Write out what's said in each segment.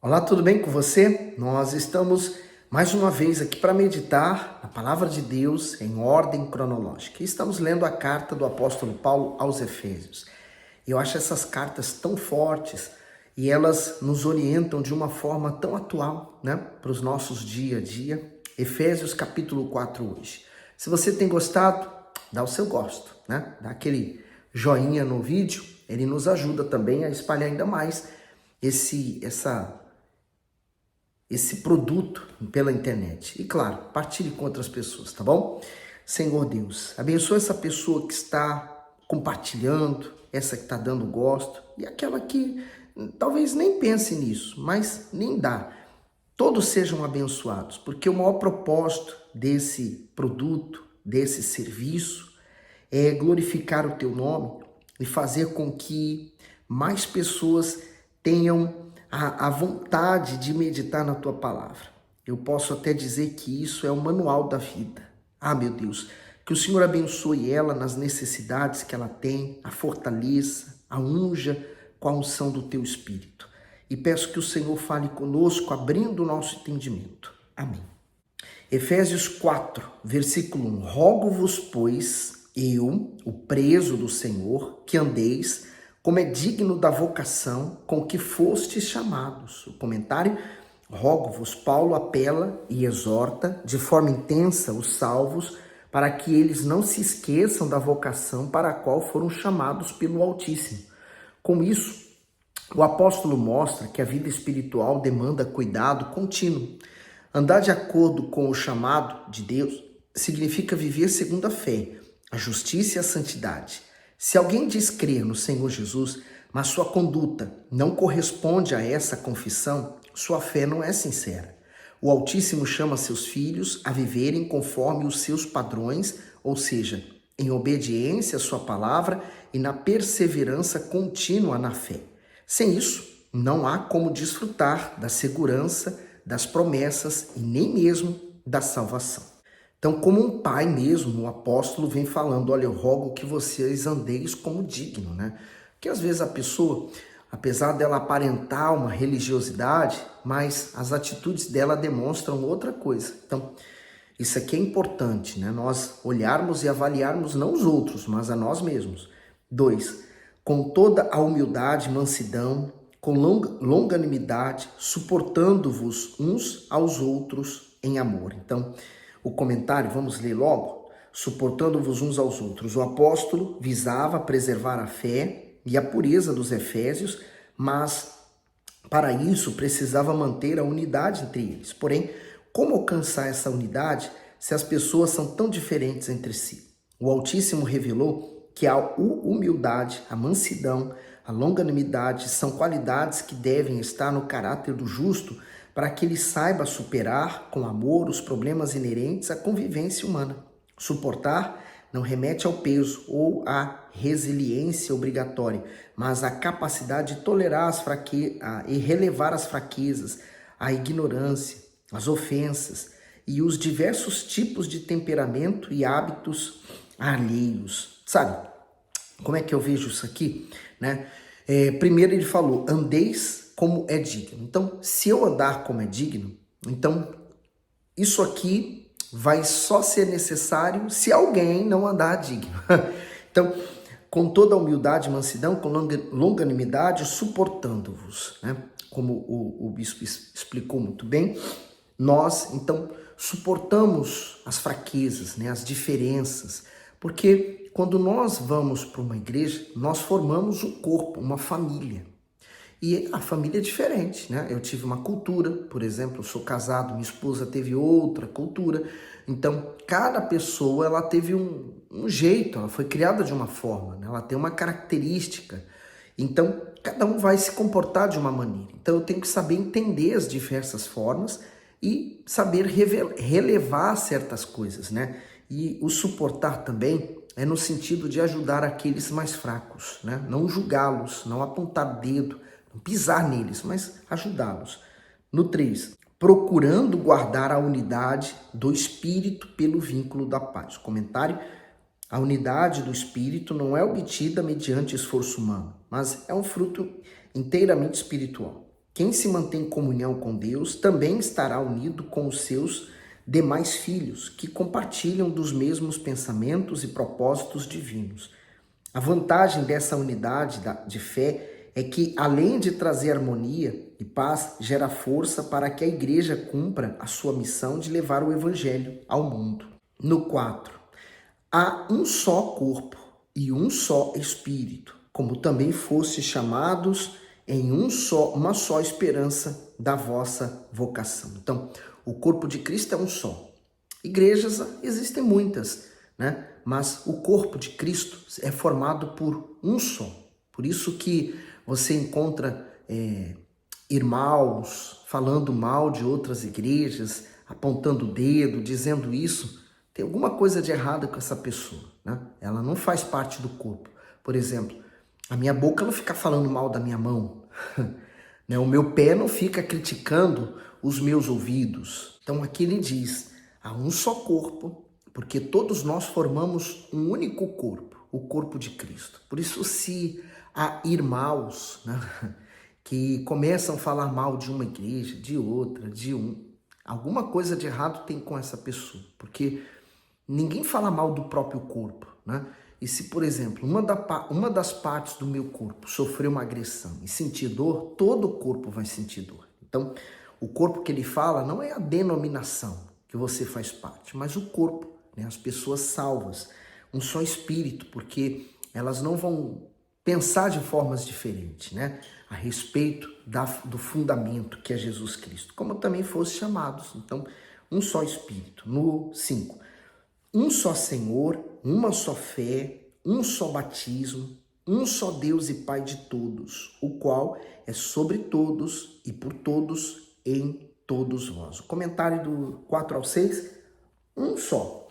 Olá, tudo bem com você? Nós estamos mais uma vez aqui para meditar a palavra de Deus em ordem cronológica. E estamos lendo a carta do apóstolo Paulo aos Efésios. Eu acho essas cartas tão fortes e elas nos orientam de uma forma tão atual, né, para os nossos dia a dia. Efésios capítulo 4 hoje. Se você tem gostado, dá o seu gosto, né? Dá aquele joinha no vídeo, ele nos ajuda também a espalhar ainda mais esse produto pela internet. E claro, partilhe com outras pessoas, tá bom? Senhor Deus, abençoa essa pessoa que está compartilhando, essa que está dando gosto e aquela que talvez nem pense nisso, mas nem dá. Todos sejam abençoados, porque o maior propósito desse produto, desse serviço, é glorificar o teu nome e fazer com que mais pessoas tenham a vontade de meditar na tua palavra. Eu posso até dizer que isso é o manual da vida. Ah, meu Deus, que o Senhor abençoe ela nas necessidades que ela tem, a fortaleça, a unja com a unção do teu Espírito. E peço que o Senhor fale conosco, abrindo o nosso entendimento. Amém. Efésios 4, versículo 1. Rogo-vos, pois, eu, o preso do Senhor, que andeis como é digno da vocação com que fostes chamados. O comentário: rogo-vos, Paulo apela e exorta de forma intensa os salvos para que eles não se esqueçam da vocação para a qual foram chamados pelo Altíssimo. Com isso, o apóstolo mostra que a vida espiritual demanda cuidado contínuo. Andar de acordo com o chamado de Deus significa viver segundo a fé, a justiça e a santidade. Se alguém diz crer no Senhor Jesus, mas sua conduta não corresponde a essa confissão, sua fé não é sincera. O Altíssimo chama seus filhos a viverem conforme os seus padrões, ou seja, em obediência à sua palavra e na perseverança contínua na fé. Sem isso, não há como desfrutar da segurança, das promessas e nem mesmo da salvação. Então, como um pai mesmo, o apóstolo vem falando: olha, eu rogo que vocês andeis como digno, né? Porque às vezes a pessoa, apesar dela aparentar uma religiosidade, mas as atitudes dela demonstram outra coisa. Então, isso aqui é importante, né? Nós olharmos e avaliarmos não os outros, mas a nós mesmos. 2, com toda a humildade, mansidão, com longanimidade, suportando-vos uns aos outros em amor. Então, o comentário, vamos ler logo? Suportando-vos uns aos outros. O apóstolo visava preservar a fé e a pureza dos efésios, mas para isso precisava manter a unidade entre eles. Porém, como alcançar essa unidade se as pessoas são tão diferentes entre si? O Altíssimo revelou que a humildade, a mansidão, a longanimidade são qualidades que devem estar no caráter do justo para que ele saiba superar com amor os problemas inerentes à convivência humana. Suportar não remete ao peso ou à resiliência obrigatória, mas à capacidade de tolerar as fraquezas e relevar as fraquezas, a ignorância, as ofensas e os diversos tipos de temperamento e hábitos alheios. Sabe, como é que eu vejo isso aqui, né? Primeiro ele falou: andeis como é digno. Então, se eu andar como é digno, então isso aqui vai só ser necessário se alguém não andar digno. Então, com toda a humildade e mansidão, com longanimidade, suportando-vos, né? Como o bispo explicou muito bem, nós, então, suportamos as fraquezas, né? As diferenças, porque quando nós vamos para uma igreja, nós formamos um corpo, uma família. E a família é diferente, né? Eu tive uma cultura, por exemplo, eu sou casado, minha esposa teve outra cultura. Então, cada pessoa, ela teve um jeito, ela foi criada de uma forma, né? Ela tem uma característica. Então, cada um vai se comportar de uma maneira. Então, eu tenho que saber entender as diversas formas e saber relevar certas coisas, né? E o suportar também é no sentido de ajudar aqueles mais fracos, né? Não julgá-los, não apontar dedo, não pisar neles, mas ajudá-los. No 3, procurando guardar a unidade do Espírito pelo vínculo da paz. Comentário: a unidade do Espírito não é obtida mediante esforço humano, mas é um fruto inteiramente espiritual. Quem se mantém em comunhão com Deus também estará unido com os seus demais filhos, que compartilham dos mesmos pensamentos e propósitos divinos. A vantagem dessa unidade de fé é que, além de trazer harmonia e paz, gera força para que a igreja cumpra a sua missão de levar o evangelho ao mundo. No 4, há um só corpo e um só espírito, como também foste chamados em uma só esperança da vossa vocação. Então, o corpo de Cristo é um só. Igrejas existem muitas, né? Mas o corpo de Cristo é formado por um só. Por isso que você encontra irmãos falando mal de outras igrejas, apontando o dedo, dizendo isso. Tem alguma coisa de errado com essa pessoa, né? Ela não faz parte do corpo. Por exemplo, a minha boca não fica falando mal da minha mão, né? O meu pé não fica criticando os meus ouvidos. Então aqui ele diz, há um só corpo, porque todos nós formamos um único corpo, o corpo de Cristo. Por isso, se há irmãos, né, que começam a falar mal de uma igreja, de outra, alguma coisa de errado tem com essa pessoa, porque ninguém fala mal do próprio corpo, né? E se, por exemplo, uma das partes do meu corpo sofrer uma agressão e sentir dor, todo o corpo vai sentir dor. Então, o corpo que ele fala não é a denominação que você faz parte, mas o corpo, né? As pessoas salvas, um só espírito, porque elas não vão pensar de formas diferentes, né? A respeito do fundamento que é Jesus Cristo, como também fossem chamados. Então, um só espírito. No 5, um só Senhor, uma só fé, um só batismo, um só Deus e Pai de todos, o qual é sobre todos e por todos em todos vós. O comentário do 4 ao 6, um só.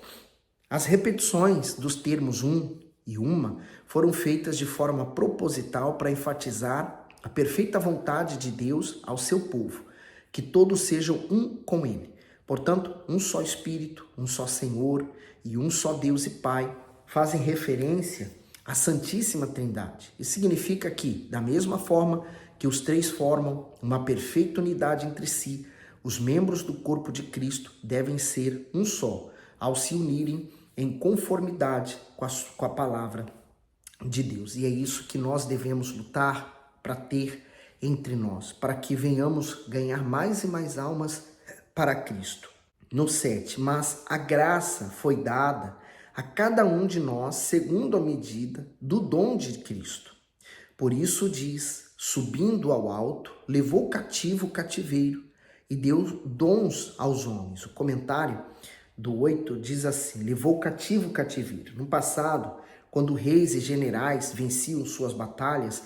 As repetições dos termos um e uma foram feitas de forma proposital para enfatizar a perfeita vontade de Deus ao seu povo, que todos sejam um com ele. Portanto, um só Espírito, um só Senhor e um só Deus e Pai fazem referência à Santíssima Trindade. Isso significa que, da mesma forma que os três formam uma perfeita unidade entre si, os membros do corpo de Cristo devem ser um só, ao se unirem em conformidade com a palavra de Deus. E é isso que nós devemos lutar para ter entre nós, para que venhamos ganhar mais e mais almas para Cristo. No 7, mas a graça foi dada a cada um de nós segundo a medida do dom de Cristo. Por isso diz, subindo ao alto, levou cativo o cativeiro e deu dons aos homens. O comentário do 8 diz assim, levou cativo o cativeiro. No passado, quando reis e generais venciam suas batalhas,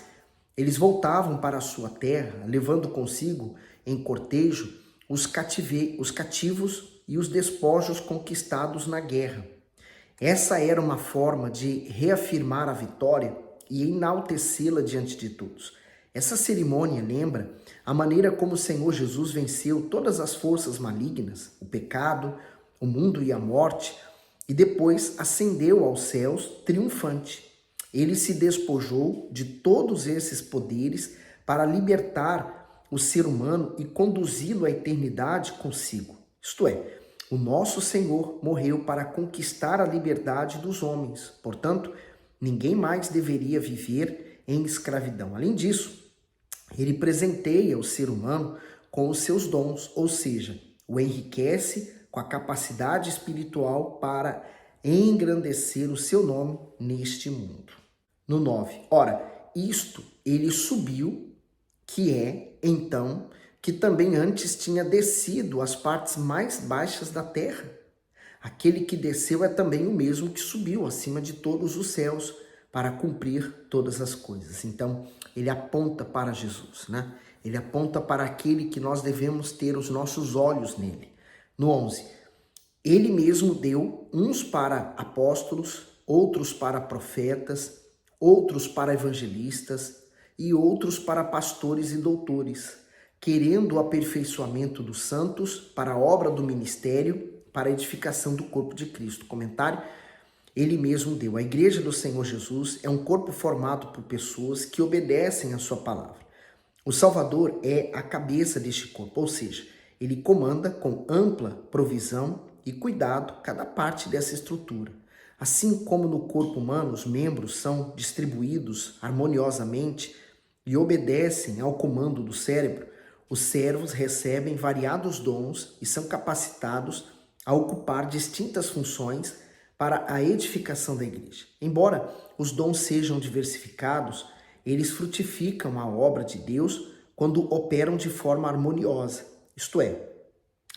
eles voltavam para a sua terra, levando consigo em cortejo os cativos e os despojos conquistados na guerra. Essa era uma forma de reafirmar a vitória e enaltecê-la diante de todos. Essa cerimônia lembra a maneira como o Senhor Jesus venceu todas as forças malignas, o pecado, o mundo e a morte, e depois ascendeu aos céus triunfante. Ele se despojou de todos esses poderes para libertar o ser humano e conduzi-lo à eternidade consigo. Isto é, o nosso Senhor morreu para conquistar a liberdade dos homens. Portanto, ninguém mais deveria viver em escravidão. Além disso, ele presenteia o ser humano com os seus dons, ou seja, o enriquece com a capacidade espiritual para engrandecer o seu nome neste mundo. No 9, ora, isto ele subiu, que é, então, que também antes tinha descido às partes mais baixas da terra. Aquele que desceu é também o mesmo que subiu acima de todos os céus para cumprir todas as coisas. Então, ele aponta para Jesus, né? Ele aponta para aquele que nós devemos ter os nossos olhos nele. No 11, ele mesmo deu uns para apóstolos, outros para profetas, outros para evangelistas e outros para pastores e doutores, querendo o aperfeiçoamento dos santos para a obra do ministério, para a edificação do corpo de Cristo. Comentário, ele mesmo deu. A igreja do Senhor Jesus é um corpo formado por pessoas que obedecem a sua palavra. O Salvador é a cabeça deste corpo, ou seja, ele comanda com ampla provisão e cuidado cada parte dessa estrutura. Assim como no corpo humano os membros são distribuídos harmoniosamente e obedecem ao comando do cérebro, os servos recebem variados dons e são capacitados a ocupar distintas funções para a edificação da igreja. Embora os dons sejam diversificados, eles frutificam a obra de Deus quando operam de forma harmoniosa. Isto é,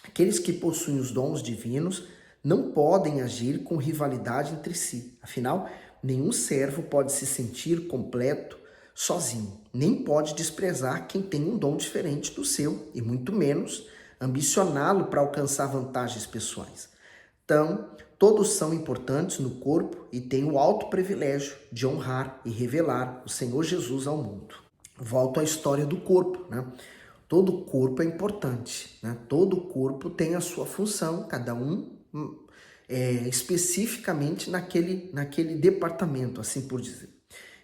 aqueles que possuem os dons divinos não podem agir com rivalidade entre si. Afinal, nenhum servo pode se sentir completo sozinho, nem pode desprezar quem tem um dom diferente do seu, e muito menos ambicioná-lo para alcançar vantagens pessoais. Então, todos são importantes no corpo e têm o alto privilégio de honrar e revelar o Senhor Jesus ao mundo. Volto à história do corpo, né? Todo corpo é importante, né? Todo corpo tem a sua função, cada um especificamente naquele departamento, assim por dizer.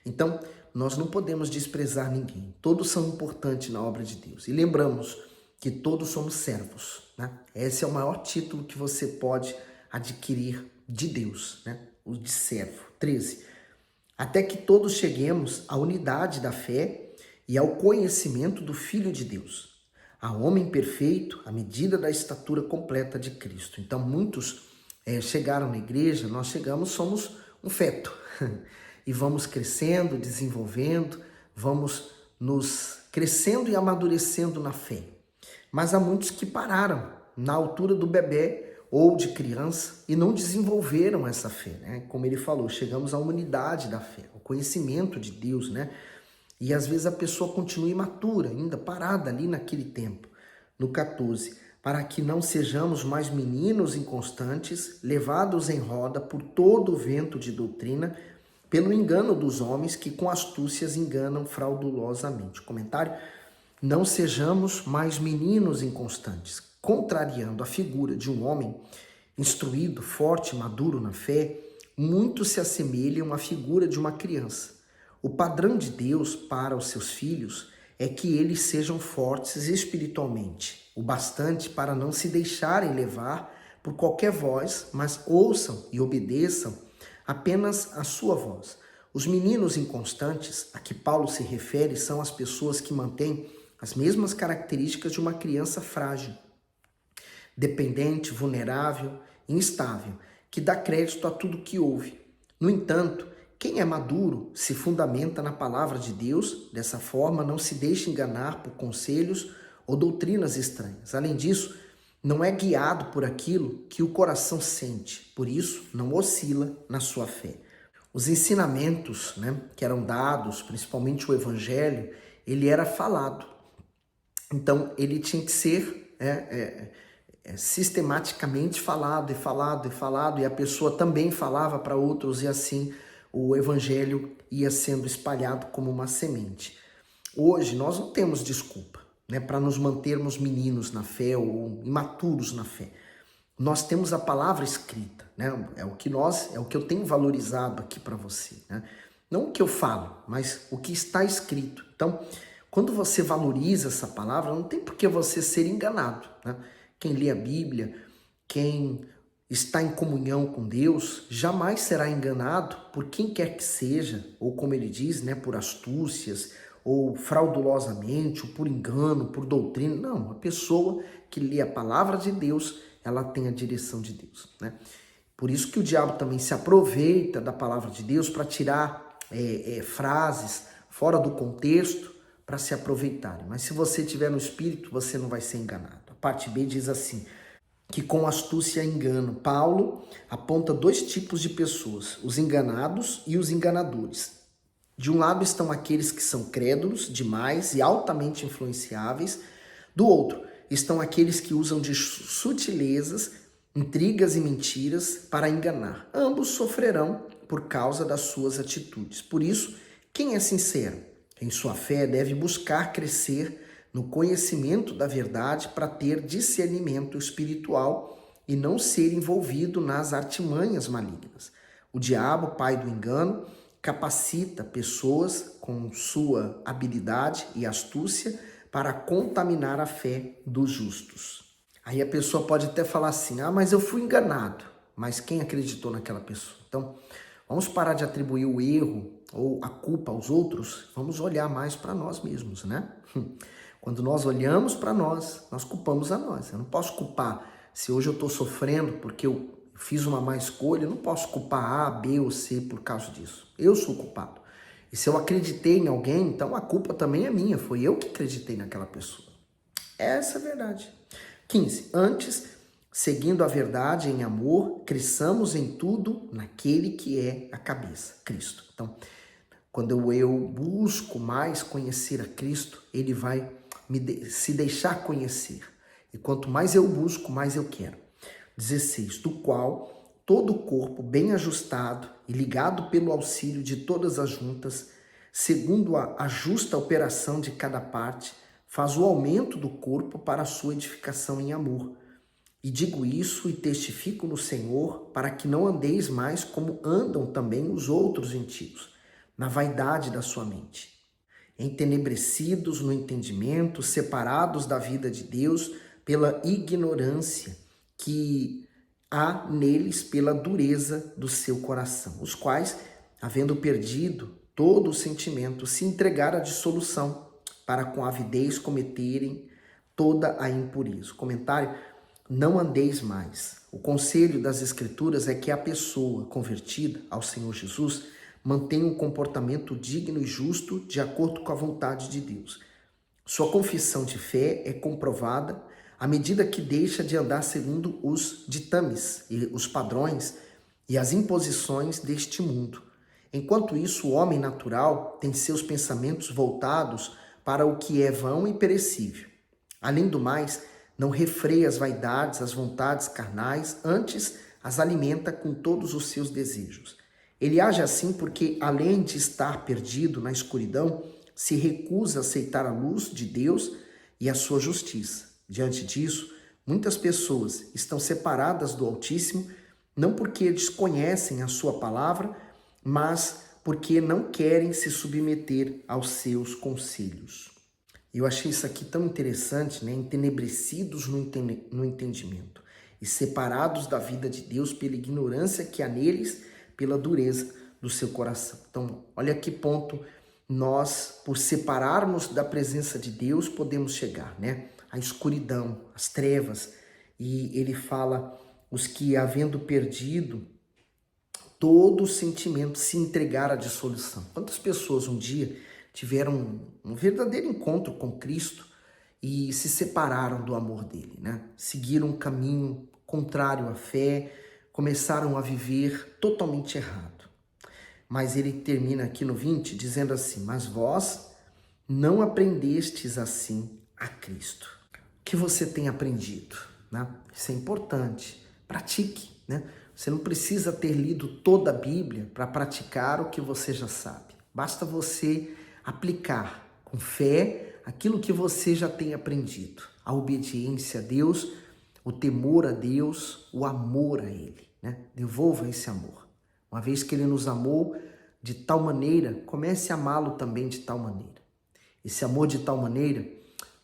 Então, nós não podemos desprezar ninguém. Todos são importantes na obra de Deus. E lembramos que todos somos servos, né? Esse é o maior título que você pode adquirir de Deus, né? O de servo. 13. Até que todos cheguemos à unidade da fé e ao conhecimento do Filho de Deus, a homem perfeito, à medida da estatura completa de Cristo. Então, muitos chegaram na igreja, nós chegamos, somos um feto. E vamos crescendo, desenvolvendo, vamos nos crescendo e amadurecendo na fé. Mas há muitos que pararam na altura do bebê ou de criança e não desenvolveram essa fé, né? Como ele falou, chegamos à unidade da fé, ao conhecimento de Deus, né? E às vezes a pessoa continua imatura, ainda parada ali naquele tempo. No 14, para que não sejamos mais meninos inconstantes, levados em roda por todo o vento de doutrina, pelo engano dos homens que com astúcias enganam fraudulosamente. Comentário: não sejamos mais meninos inconstantes, contrariando a figura de um homem instruído, forte, maduro na fé, muitos se assemelham à figura de uma criança. O padrão de Deus para os seus filhos é que eles sejam fortes espiritualmente, o bastante para não se deixarem levar por qualquer voz, mas ouçam e obedeçam apenas a sua voz. Os meninos inconstantes a que Paulo se refere são as pessoas que mantêm as mesmas características de uma criança frágil, dependente, vulnerável, instável, que dá crédito a tudo que ouve. No entanto, quem é maduro se fundamenta na palavra de Deus, dessa forma não se deixa enganar por conselhos ou doutrinas estranhas. Além disso, não é guiado por aquilo que o coração sente, por isso não oscila na sua fé. Os ensinamentos, né, que eram dados, principalmente o evangelho, ele era falado. Então ele tinha que ser sistematicamente falado e falado e falado, e a pessoa também falava para outros, e assim o evangelho ia sendo espalhado como uma semente. Hoje nós não temos desculpa, né, para nos mantermos meninos na fé ou imaturos na fé. Nós temos a palavra escrita, né? É o que eu tenho valorizado aqui para você, né? Não o que eu falo, mas o que está escrito. Então, quando você valoriza essa palavra, não tem por que você ser enganado, né? Quem lê a Bíblia, quem está em comunhão com Deus, jamais será enganado por quem quer que seja, ou como ele diz, né, por astúcias, ou fraudulosamente, ou por engano, por doutrina. Não, a pessoa que lê a palavra de Deus, ela tem a direção de Deus, né? Por isso que o diabo também se aproveita da palavra de Deus para tirar frases fora do contexto para se aproveitarem. Mas se você tiver no Espírito, você não vai ser enganado. A parte B diz assim, que com astúcia e engano. Paulo aponta dois tipos de pessoas, os enganados e os enganadores. De um lado estão aqueles que são crédulos demais e altamente influenciáveis. Do outro estão aqueles que usam de sutilezas, intrigas e mentiras para enganar. Ambos sofrerão por causa das suas atitudes. Por isso, quem é sincero em sua fé deve buscar crescer no conhecimento da verdade para ter discernimento espiritual e não ser envolvido nas artimanhas malignas. O diabo, pai do engano, capacita pessoas com sua habilidade e astúcia para contaminar a fé dos justos. Aí a pessoa pode até falar assim, mas eu fui enganado. Mas quem acreditou naquela pessoa? Então, vamos parar de atribuir o erro ou a culpa aos outros, vamos olhar mais para nós mesmos, né? Quando nós olhamos para nós culpamos a nós. Eu não posso culpar se hoje eu estou sofrendo porque eu fiz uma má escolha, eu não posso culpar A, B ou C por causa disso. Eu sou o culpado. E se eu acreditei em alguém, então a culpa também é minha, foi eu que acreditei naquela pessoa. Essa é a verdade. 15. Antes, seguindo a verdade em amor, cresçamos em tudo naquele que é a cabeça, Cristo. Então, quando eu busco mais conhecer a Cristo, ele vai se deixar conhecer. E quanto mais eu busco, mais eu quero. 16. Do qual todo o corpo bem ajustado e ligado pelo auxílio de todas as juntas, segundo a justa operação de cada parte, faz o aumento do corpo para a sua edificação em amor. E digo isso e testifico no Senhor, para que não andeis mais como andam também os outros gentios, na vaidade da sua mente, entenebrecidos no entendimento, separados da vida de Deus pela ignorância que há neles pela dureza do seu coração, os quais, havendo perdido todo o sentimento, se entregaram à dissolução, para com avidez cometerem toda a impureza. Comentário: não andeis mais. O conselho das Escrituras é que a pessoa convertida ao Senhor Jesus mantenha um comportamento digno e justo de acordo com a vontade de Deus. Sua confissão de fé é comprovada à medida que deixa de andar segundo os ditames e os padrões e as imposições deste mundo. Enquanto isso, o homem natural tem seus pensamentos voltados para o que é vão e perecível. Além do mais, não refreia as vaidades, as vontades carnais, antes as alimenta com todos os seus desejos. Ele age assim porque, além de estar perdido na escuridão, se recusa a aceitar a luz de Deus e a sua justiça. Diante disso, muitas pessoas estão separadas do Altíssimo, não porque desconhecem a sua palavra, mas porque não querem se submeter aos seus conselhos. Eu achei isso aqui tão interessante, né? Entenebrecidos no entendimento e separados da vida de Deus pela ignorância que há neles, pela dureza do seu coração. Então, olha que ponto nós, por separarmos da presença de Deus, podemos chegar, né? A escuridão, as trevas. E ele fala, os que, havendo perdido todo o sentimento, se entregaram à dissolução. Quantas pessoas um dia tiveram um verdadeiro encontro com Cristo e se separaram do amor dele, né? Seguiram um caminho contrário à fé, começaram a viver totalmente errado. Mas ele termina aqui no 20 dizendo assim: mas vós não aprendestes assim a Cristo. O que você tem aprendido, né? Isso é importante. Pratique, né? Você não precisa ter lido toda a Bíblia para praticar o que você já sabe. Basta você aplicar com fé aquilo que você já tem aprendido. A obediência a Deus, o temor a Deus, o amor a Ele, né? Devolva esse amor. Uma vez que Ele nos amou de tal maneira, comece a amá-lo também de tal maneira. Esse amor de tal maneira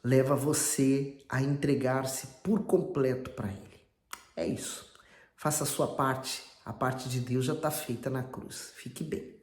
leva você a entregar-se por completo para Ele. É isso. Faça a sua parte. A parte de Deus já está feita na cruz. Fique bem.